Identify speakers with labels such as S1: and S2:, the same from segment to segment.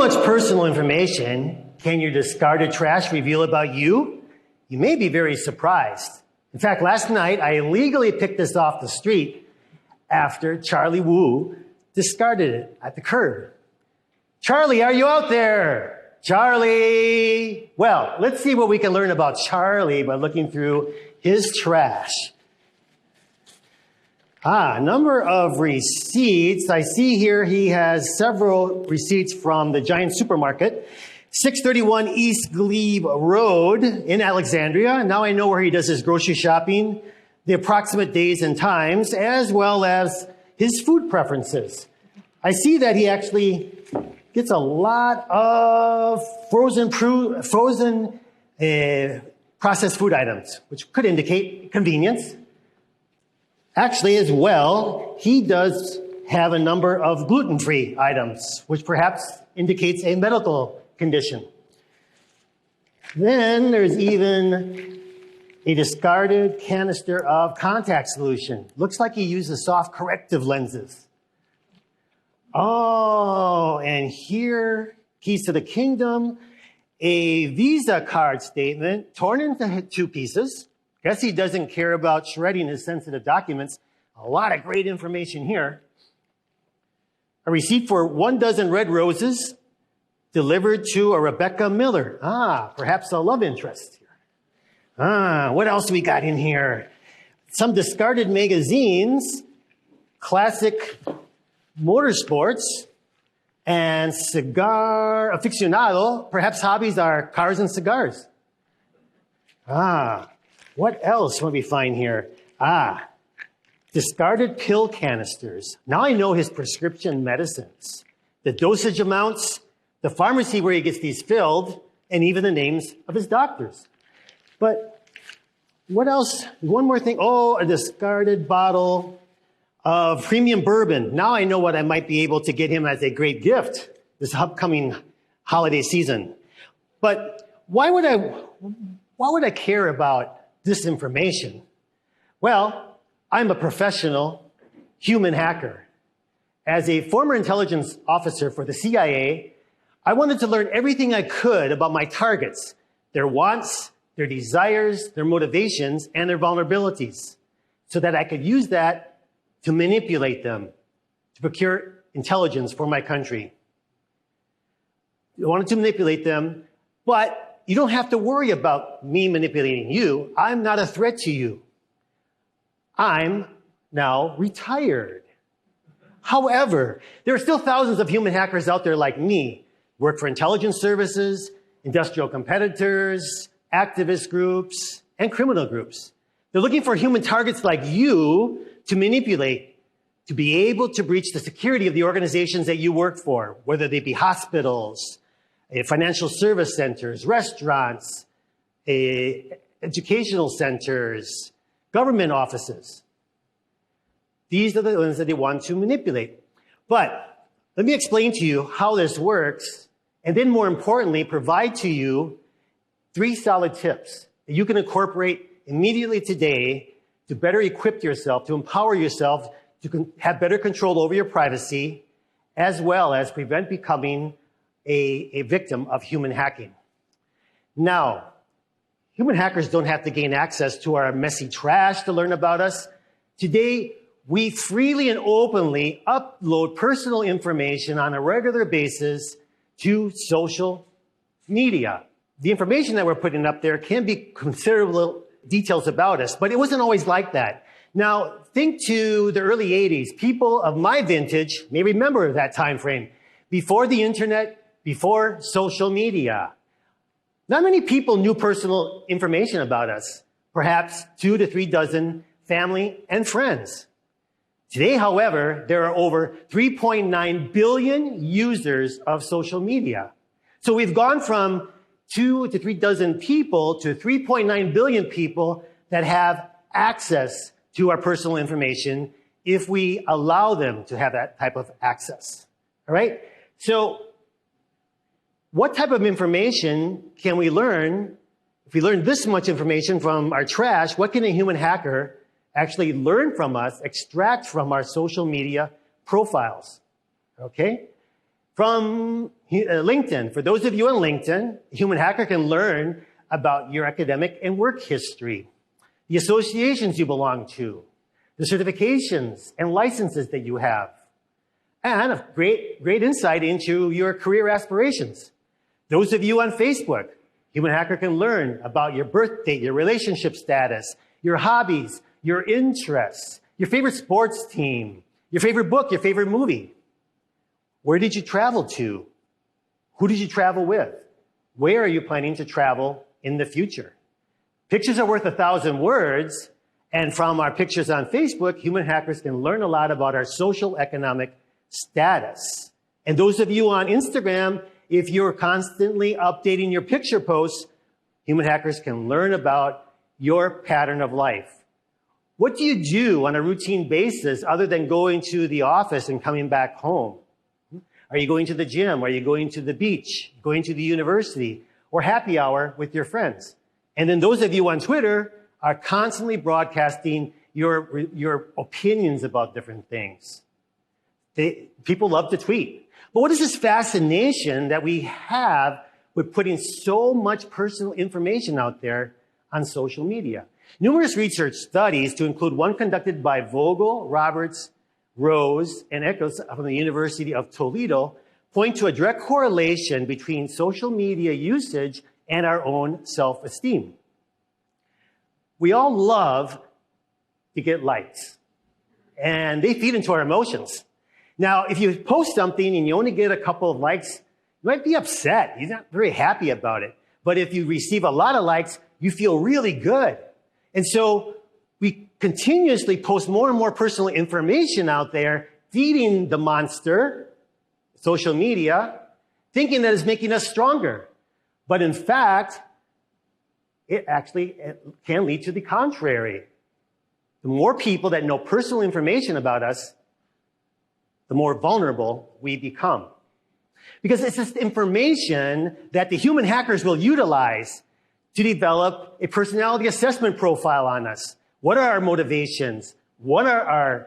S1: much personal information can your discarded trash reveal about you? You may be very surprised. In fact, last night, I illegally picked this off the street after Charlie Wu discarded it at the curb. Charlie, are you out there? Charlie! Well, let's see what we can learn about Charlie by looking through his trash. A number of receipts. I see here he has several receipts from the giant supermarket, 631 East Glebe Road in Alexandria. Now I know where he does his grocery shopping, the approximate days and times, as well as his food preferences. I see that he actually gets a lot of frozen processed food items, which could indicate convenience. Actually, as well, he does have a number of gluten-free items, which perhaps indicates a medical condition. Then there's even a discarded canister of contact solution. Looks like he uses soft corrective lenses. Oh, and here, keys to the kingdom, a Visa card statement torn into two pieces. Guess he doesn't care about shredding his sensitive documents. A lot of great information here. A receipt for 1 dozen red roses delivered to a Rebecca Miller. Perhaps a love interest here. What else we got in here? Some discarded magazines, classic motorsports, and cigar aficionado. Perhaps hobbies are cars and cigars. What else will we find here? Discarded pill canisters. Now I know his prescription medicines, the dosage amounts, the pharmacy where he gets these filled, and even the names of his doctors. But what else? One more thing. Oh, a discarded bottle of premium bourbon. Now I know what I might be able to get him as a great gift this upcoming holiday season. But why would I care about this information? Well, I'm a professional human hacker. As a former intelligence officer for the CIA, I wanted to learn everything I could about my targets, their wants, their desires, their motivations, and their vulnerabilities, so that I could use that to manipulate them, to procure intelligence for my country. I wanted to manipulate them, but you don't have to worry about me manipulating you. I'm not a threat to you. I'm now retired. However, there are still thousands of human hackers out there like me, work for intelligence services, industrial competitors, activist groups, and criminal groups. They're looking for human targets like you to manipulate, to be able to breach the security of the organizations that you work for, whether they be hospitals, financial service centers, restaurants, educational centers, government offices. These are the ones that they want to manipulate. But let me explain to you how this works, and then more importantly, provide to you 3 solid tips that you can incorporate immediately today to better equip yourself, to empower yourself, to have better control over your privacy, as well as prevent becoming a victim of human hacking. Now, human hackers don't have to gain access to our messy trash to learn about us. Today, we freely and openly upload personal information on a regular basis to social media. The information that we're putting up there can be considerable details about us, but it wasn't always like that. Now, think to the early 80s. People of my vintage may remember that time frame. Before the internet, before social media. Not many people knew personal information about us, perhaps 2 to 3 dozen family and friends. Today, however, there are over 3.9 billion users of social media. So we've gone from 2 to 3 dozen people to 3.9 billion people that have access to our personal information if we allow them to have that type of access. All right? So what type of information can we learn? If we learn this much information from our trash, what can a human hacker actually learn from us, extract from our social media profiles? Okay? From LinkedIn, for those of you on LinkedIn, a human hacker can learn about your academic and work history, the associations you belong to, the certifications and licenses that you have, and a great insight into your career aspirations. Those of you on Facebook, human hacker can learn about your birth date, your relationship status, your hobbies, your interests, your favorite sports team, your favorite book, your favorite movie. Where did you travel to? Who did you travel with? Where are you planning to travel in the future? Pictures are worth 1,000 words, and from our pictures on Facebook, human hackers can learn a lot about our social economic status. And those of you on Instagram, if you're constantly updating your picture posts, human hackers can learn about your pattern of life. What do you do on a routine basis other than going to the office and coming back home? Are you going to the gym? Are you going to the beach? Going to the university? Or happy hour with your friends? And then those of you on Twitter are constantly broadcasting your opinions about different things. People love to tweet. But what is this fascination that we have with putting so much personal information out there on social media? Numerous research studies, to include one conducted by Vogel, Roberts, Rose, and Eccles from the University of Toledo, point to a direct correlation between social media usage and our own self-esteem. We all love to get likes, and they feed into our emotions. Now, if you post something and you only get a couple of likes, you might be upset. You're not very happy about it. But if you receive a lot of likes, you feel really good. And so we continuously post more and more personal information out there, feeding the monster, social media, thinking that it's making us stronger. But in fact, it actually can lead to the contrary. The more people that know personal information about us, the more vulnerable we become. Because it's this information that the human hackers will utilize to develop a personality assessment profile on us. What are our motivations? What are our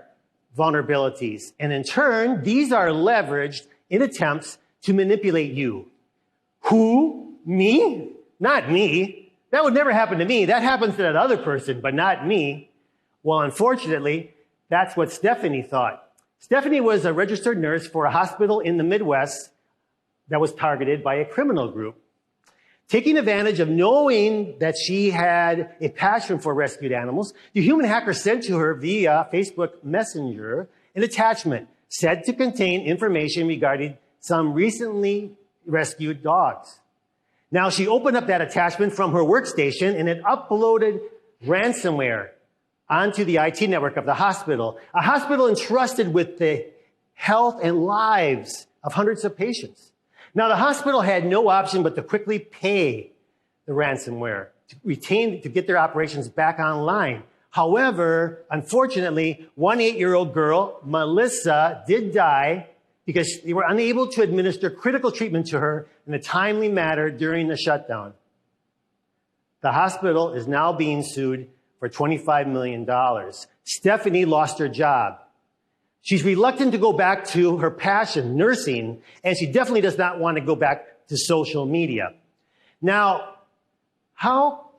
S1: vulnerabilities? And in turn, these are leveraged in attempts to manipulate you. Who? Me? Not me. That would never happen to me. That happens to that other person, but not me. Well, unfortunately, that's what Stephanie thought. Stephanie was a registered nurse for a hospital in the Midwest that was targeted by a criminal group. Taking advantage of knowing that she had a passion for rescued animals, the human hacker sent to her via Facebook Messenger an attachment said to contain information regarding some recently rescued dogs. Now, she opened up that attachment from her workstation and it uploaded ransomware onto the IT network of the hospital, a hospital entrusted with the health and lives of hundreds of patients. Now, the hospital had no option but to quickly pay the ransomware to get their operations back online. However, unfortunately, one 8-year-old girl, Melissa, did die because they were unable to administer critical treatment to her in a timely manner during the shutdown. The hospital is now being sued for $25 million. Stephanie lost her job. She's reluctant to go back to her passion, nursing, and she definitely does not want to go back to social media. Now, how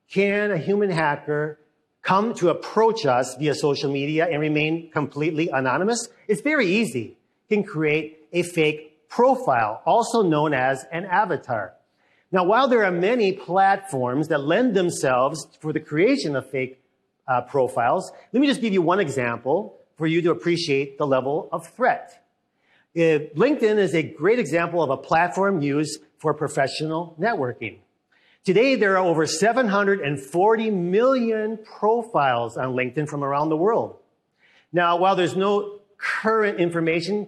S1: can a human hacker come to approach us via social media and remain completely anonymous? It's very easy. You can create a fake profile, also known as an avatar. Now, while there are many platforms that lend themselves for the creation of fake profiles, let me just give you one example for you to appreciate the level of threat. LinkedIn is a great example of a platform used for professional networking. Today, there are over 740 million profiles on LinkedIn from around the world. Now, while there's no current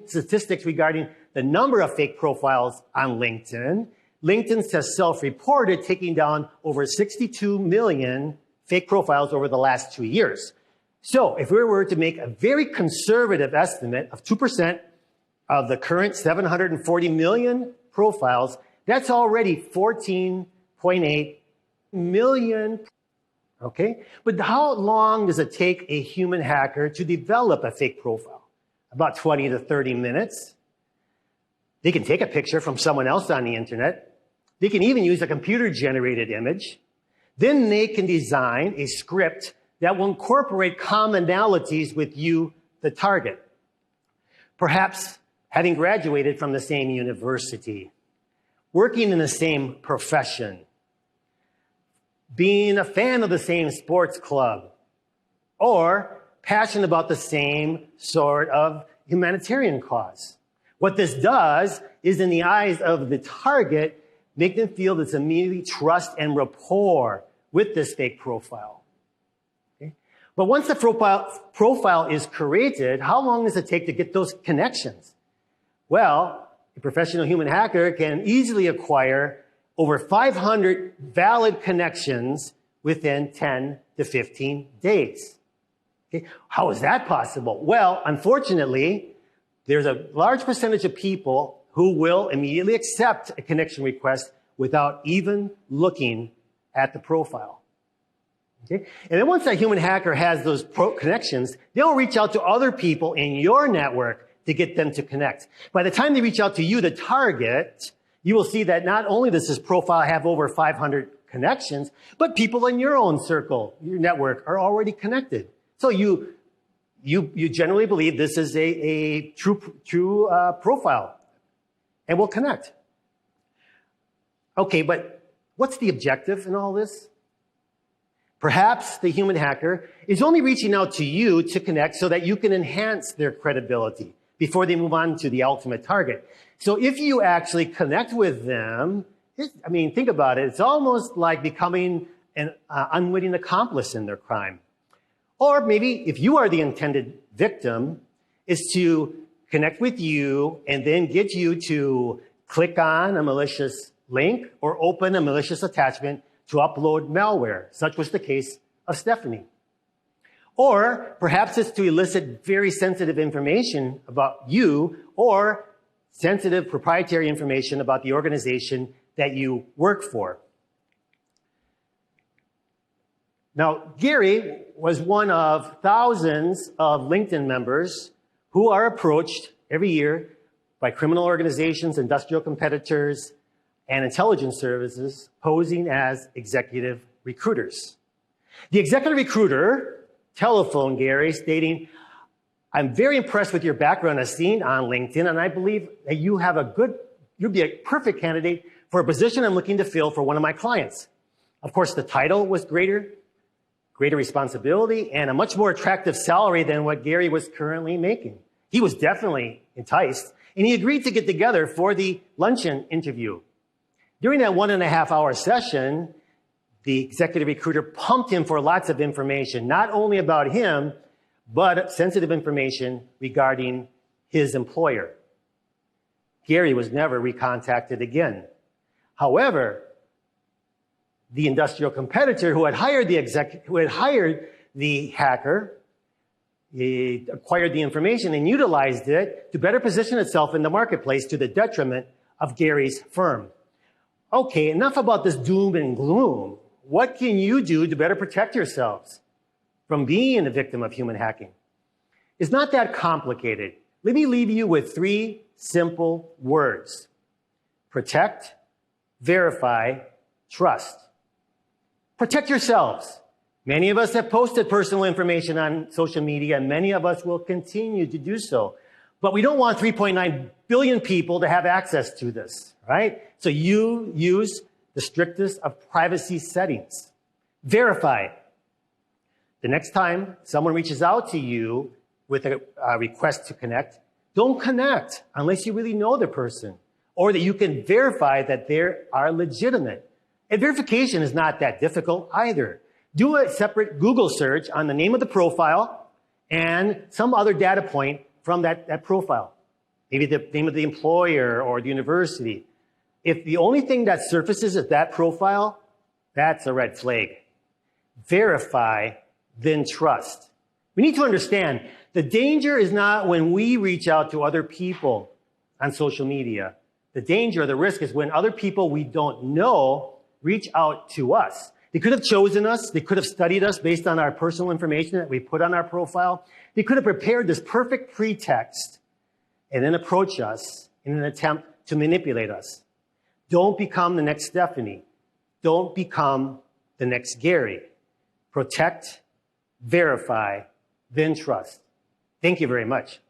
S1: statistics regarding the number of fake profiles on LinkedIn, LinkedIn has self-reported taking down over 62 million fake profiles over the last 2 years. So if we were to make a very conservative estimate of 2% of the current 740 million profiles, that's already 14.8 million. Okay? But how long does it take a human hacker to develop a fake profile? About 20 to 30 minutes. They can take a picture from someone else on the internet. They can even use a computer-generated image. Then they can design a script that will incorporate commonalities with you, the target. Perhaps having graduated from the same university, working in the same profession, being a fan of the same sports club, or passionate about the same sort of humanitarian cause. What this does is, in the eyes of the target, make them feel this immediate trust and rapport with this fake profile. Okay? But once the profile is created, how long does it take to get those connections? Well, a professional human hacker can easily acquire over 500 valid connections within 10 to 15 days. Okay? How is that possible? Well, unfortunately, there's a large percentage of people who will immediately accept a connection request without even looking at the profile. Okay? And then once that human hacker has those connections, they'll reach out to other people in your network to get them to connect. By the time they reach out to you, the target, you will see that not only does this profile have over 500 connections, but people in your own circle, your network, are already connected. So you generally believe this is a true profile and will connect. Okay, but what's the objective in all this? Perhaps the human hacker is only reaching out to you to connect so that you can enhance their credibility before they move on to the ultimate target. So if you actually connect with them, think about it. It's almost like becoming an unwitting accomplice in their crime. Or maybe if you are the intended victim, is to connect with you and then get you to click on a malicious link or open a malicious attachment to upload malware. Such was the case of Stephanie. Or perhaps it's to elicit very sensitive information about you or sensitive proprietary information about the organization that you work for. Now, Gary was one of thousands of LinkedIn members who are approached every year by criminal organizations, industrial competitors, and intelligence services posing as executive recruiters. The executive recruiter telephoned Gary stating, "I'm very impressed with your background as seen on LinkedIn, and I believe that you'd be a perfect candidate for a position I'm looking to fill for one of my clients." Of course, the title was greater responsibility, and a much more attractive salary than what Gary was currently making. He was definitely enticed, and he agreed to get together for the luncheon interview. During that 1.5-hour session, the executive recruiter pumped him for lots of information, not only about him, but sensitive information regarding his employer. Gary was never recontacted again. However, the industrial competitor who had hired the hacker, he acquired the information and utilized it to better position itself in the marketplace to the detriment of Gary's firm. Okay, enough about this doom and gloom. What can you do to better protect yourselves from being a victim of human hacking? It's not that complicated. Let me leave you with 3 simple words: protect, verify, trust. Protect yourselves. Many of us have posted personal information on social media, and many of us will continue to do so. But we don't want 3.9 billion people to have access to this, right? So you use the strictest of privacy settings. Verify. The next time someone reaches out to you with a request to connect, don't connect unless you really know the person or that you can verify that they are legitimate. And verification is not that difficult either. Do a separate Google search on the name of the profile and some other data point from that profile. Maybe the name of the employer or the university. If the only thing that surfaces is that profile, that's a red flag. Verify, then trust. We need to understand the danger is not when we reach out to other people on social media. The danger, the risk is when other people we don't know reach out to us. They could have chosen us. They could have studied us based on our personal information that we put on our profile. They could have prepared this perfect pretext and then approach us in an attempt to manipulate us. Don't become the next Stephanie. Don't become the next Gary. Protect, verify, then trust. Thank you very much.